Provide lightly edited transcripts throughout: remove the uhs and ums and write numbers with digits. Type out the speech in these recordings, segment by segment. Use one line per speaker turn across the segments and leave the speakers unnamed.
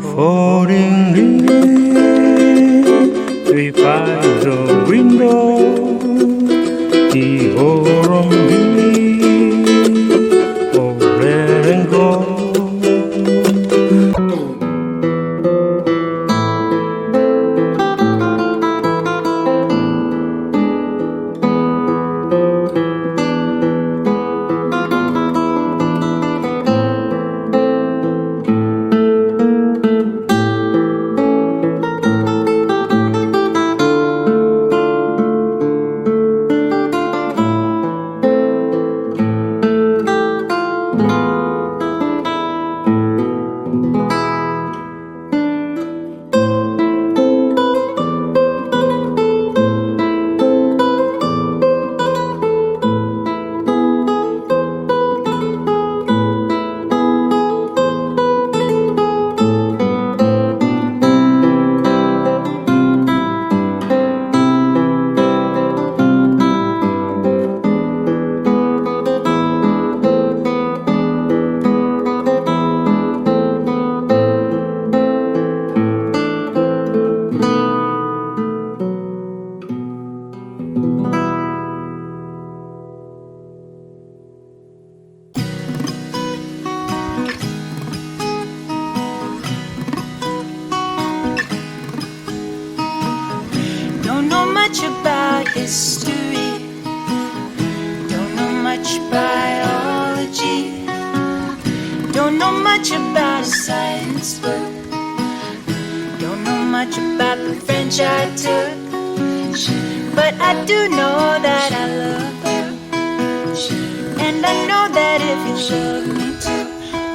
falling leaves sweep by the window. The autumn leaves all let and go.
much about history, don't know much biology, don't know much about a science book, don't know much about the French I took, but I do know that I love you, and I know that if you love me too,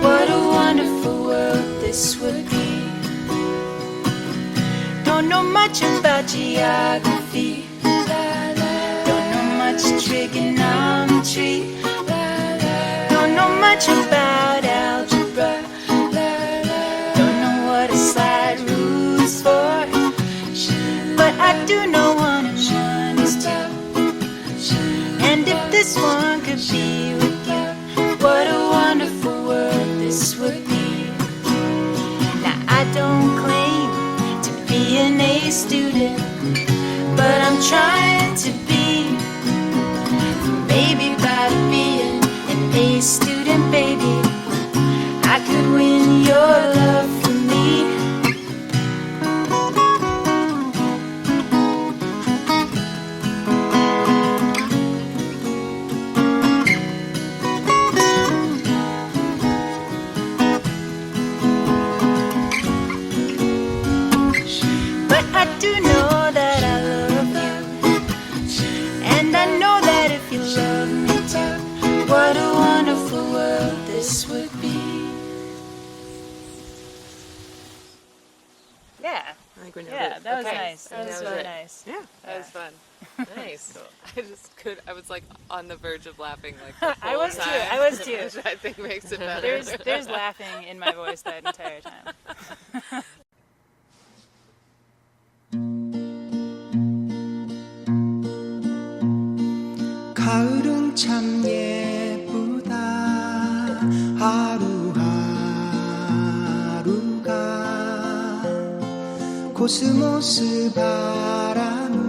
what a wonderful world this would be. Don't know much about geography, don't know much trigonometry, don't know much about algebra, don't know what a side rule's for, but I do know 1 and 1 is 2, and if this one could be with you, what a wonderful world this would be. Now I don't claim to be an A student, but I'm trying to be. Maybe by being an A student, baby, I could win your love for me. But I do know that I love you, and I know that if you love me too, what a wonderful world this would be.
Yeah.
I think we nailed
Yeah,
it.
that was
Okay.
nice. That was really nice.
Yeah.
That was fun.
Nice. I was like on the verge of laughing like the
I
whole
was too.
time,
I was too.
which I think makes it better.
There's laughing in my voice that entire time.
가을은 참 예쁘다 하루하루가 코스모스 바람을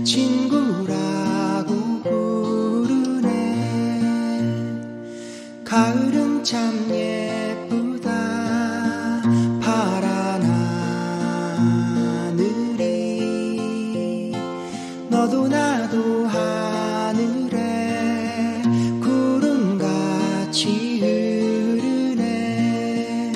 친구라고 부르네. 가을은 참 예쁘다 파란 하늘이 너도 나도 하늘에 구름같이 흐르네.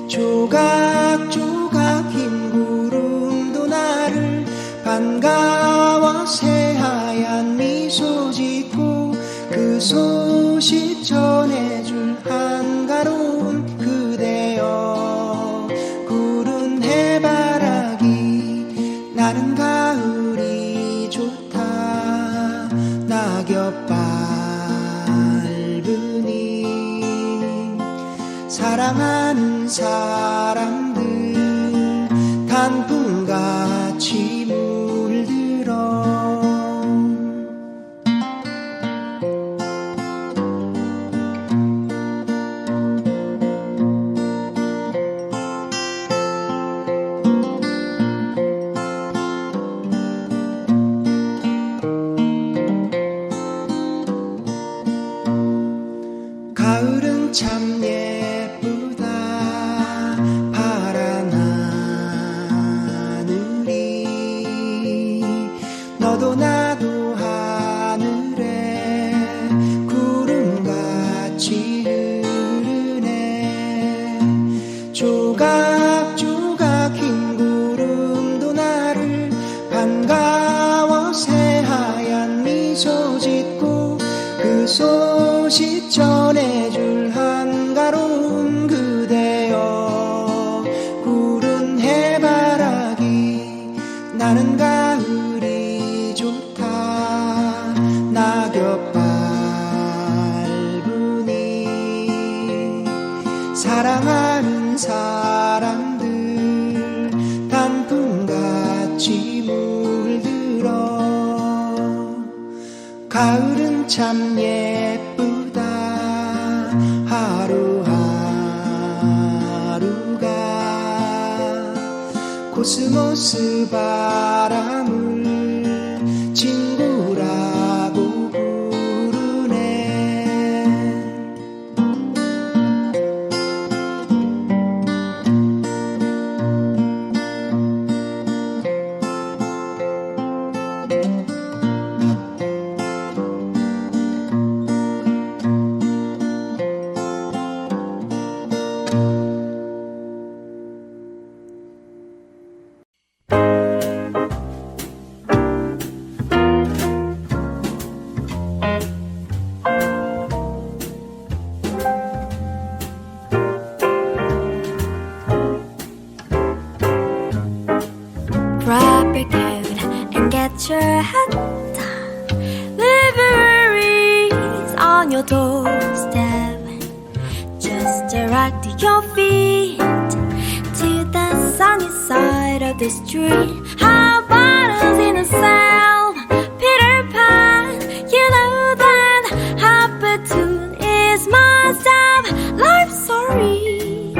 조각조각 흰 구름도 나를 반가워 새하얀 미소 짓고 그 소식 전해줄 한가로운 그대여. 구른 해바라기 나는 가을이 좋다. 낙엽 밟으니 사랑하는 사람들 단풍같이 물들어. 조각조각 흰 구름도 나를 반가워 새하얀 미소 짓고 그 소식 전해줄 한가로운 그대여 구른 해바라기 나는 가을이 좋다 낙엽 밟으니 사랑하는 사람들 단풍같이 물들어 가을은 참 예쁘다 하루하루가 코스모스 바람을 친구라고 부르네.
Grab your coat and get your hat on. Libraries on your doorstep. Just direct your feet to the sunny side of the street. How buttons in a cell, Peter Pan. You know that Hoppertoon is my step. Life's sorry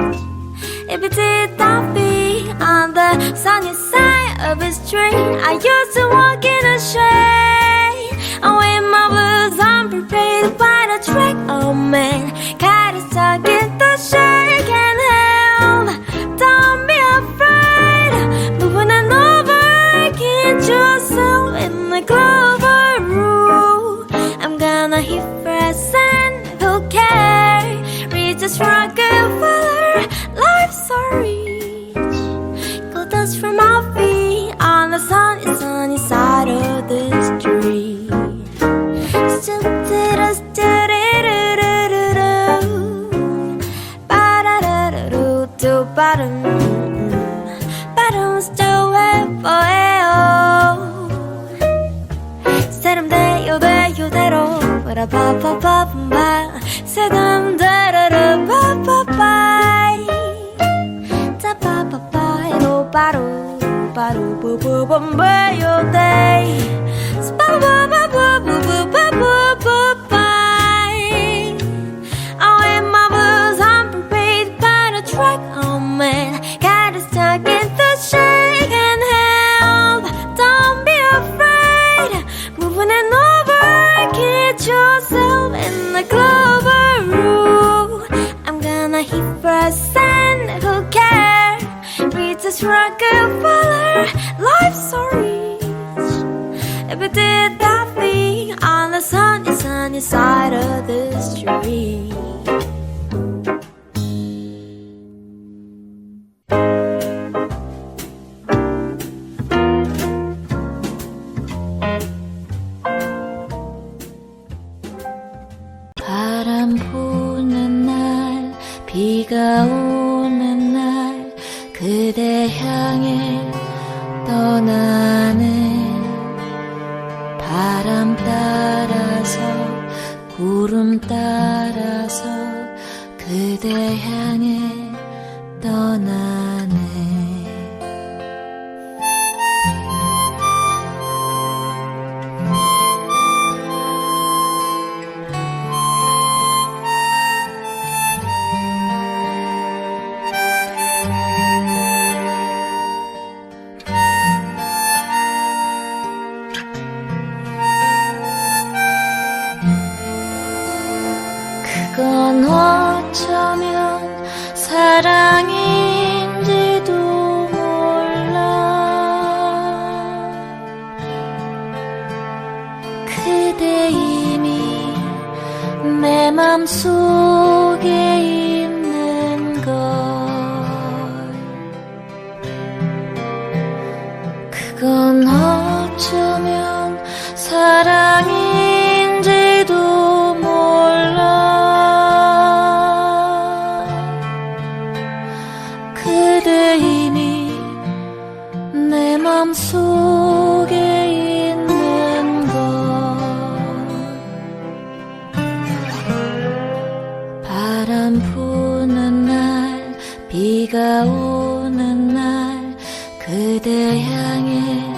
if it did not be on the sunny side of a street. I used to walk in a shade, and with my boots unprepared by the track. Oh man, got it stuck in the shade, can't help. Don't be afraid, moving and over, get yourself in the clover rule. I'm gonna hit first and who cares? Reach the Rockefeller, life's sorry. Dust from my feet on the sunny, sunny side of the street. Bottoms still 예뻐해요. 세름대요 대요대로 바라바바바바 세담대로로 바바바이 바로 바로 부부범베요 데이 스파바바바바바바바이 Oh, in my boots unprepared by the track. Oh man, got it stuck in the shade, can't help. Don't be afraid, moving and over, get yourself in the clover rule. I'm gonna hit first and who cares? Reach this Rockefeller, life's so rich. If it did that thing on the sunny, sunny side of the street. 바람 부는 날, 비가 오는 날, 그대 향해 떠나는 바람 따라서 구름 따라서 그대 향해 떠나네. 그건 어쩌면 사랑인 어쩌면 사랑인지도 몰라. 그대 이미 내 맘속에 있는 것. 바람 부는 날, 비가 오는 날, 그대 향해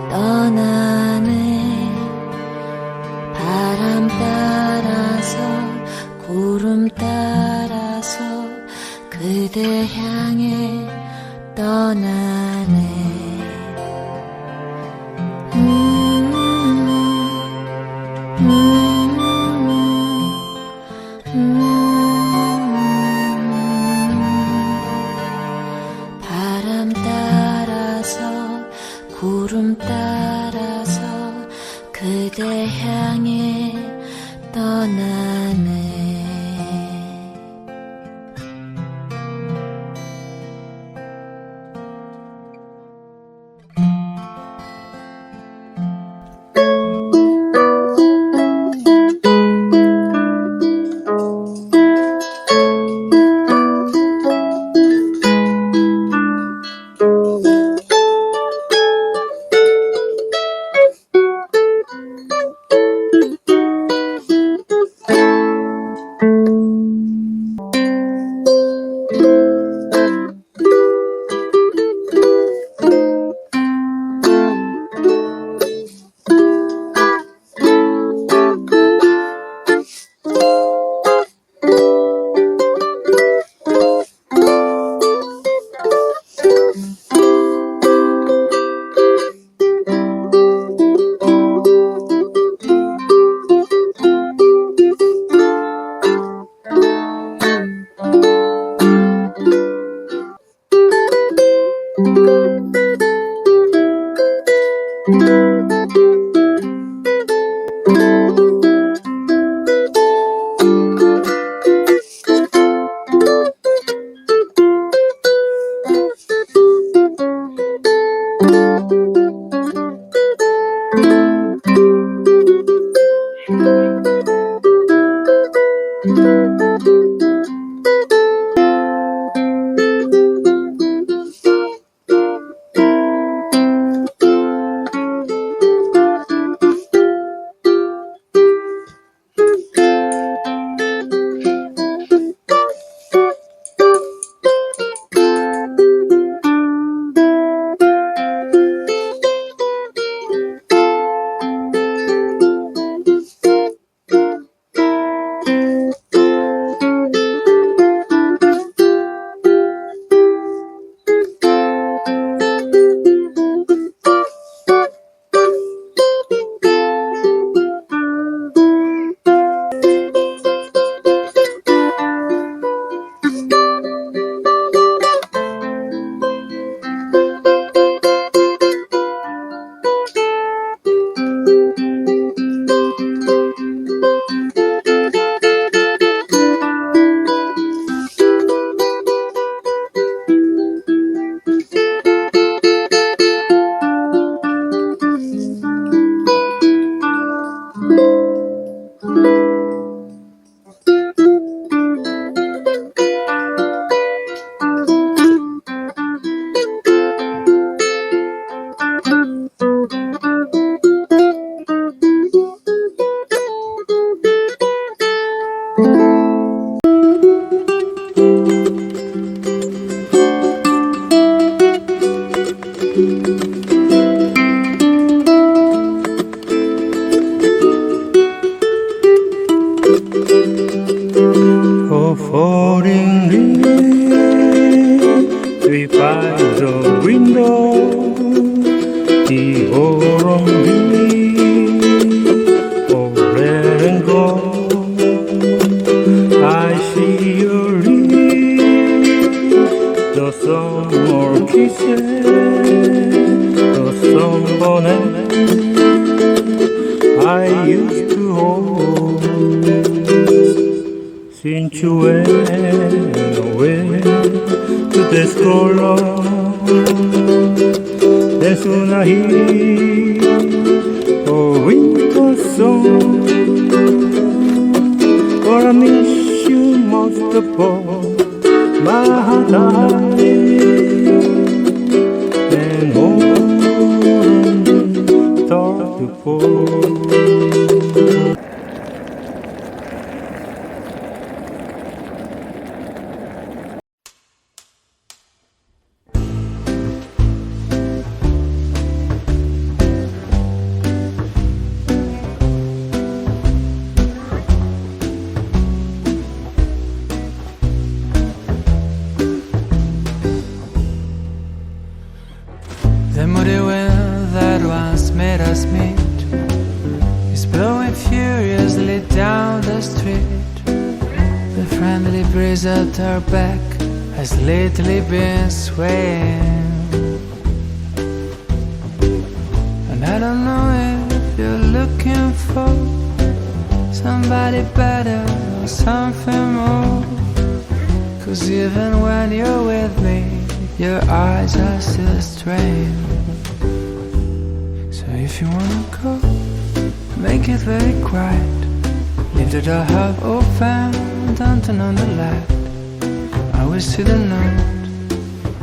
떠나네. 바람 따라서 구름 따라서 그대 향해 떠나네. 바람 따라서 구름 따라서 그대 향해 떠나네.
Since you went away to this color, then soon I hear gonna miss you most of all, my darling. 내 몸은 떠들고
The muddy wind that once made us meet is blowing furiously down the street. The friendly breeze at our back has lately been swaying, and I don't know if you're looking for somebody better or something more, 'cause even when you're with me, your eyes are still strained. So if you wanna go, make it very quiet. Leave the door half open, don't turn on the light. I will see the note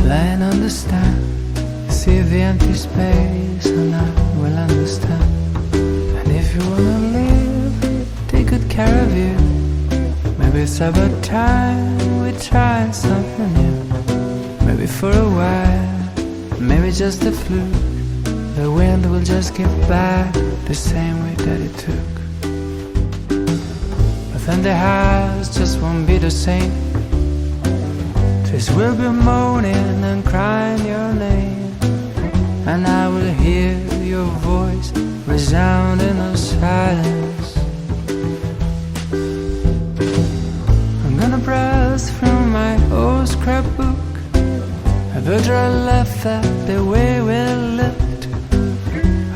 lying on the stand, see the empty space, and I will understand. And if you wanna leave, take good care of you. Maybe it's about time we try something new. Maybe for a while, maybe just a fluke, the wind will just give back the same way that it took. But then the house just won't be the same. Trees will be moaning and crying your name, and I will hear your voice resound in the silence. I'm gonna browse through my old scrapbook, the dry left that the way we lived,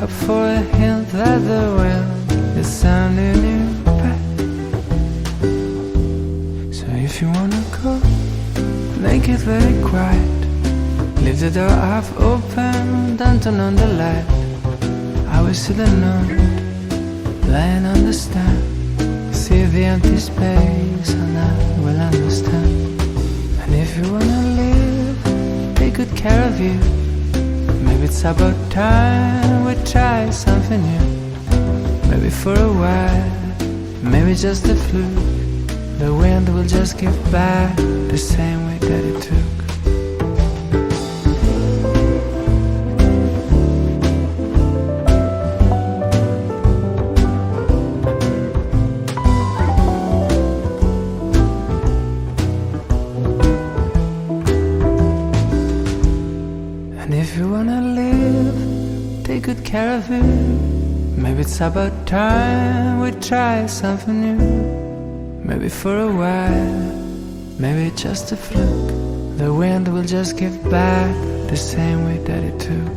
up for a hint that the wind is sounding you back. So if you wanna go, make it very quiet. Leave the door half open, don't turn on the light. I will see the note lying on the stand, see the empty space, and I will understand. And if you wanna leave, take good care of you. Maybe it's about time we try something new. Maybe for a while, maybe just a fluke, the wind will just give back the same way that it took. If you wanna live, take good care of it. Maybe it's about time we try something new. Maybe for a while, maybe just a fluke, the wind will just give back the same way that it took.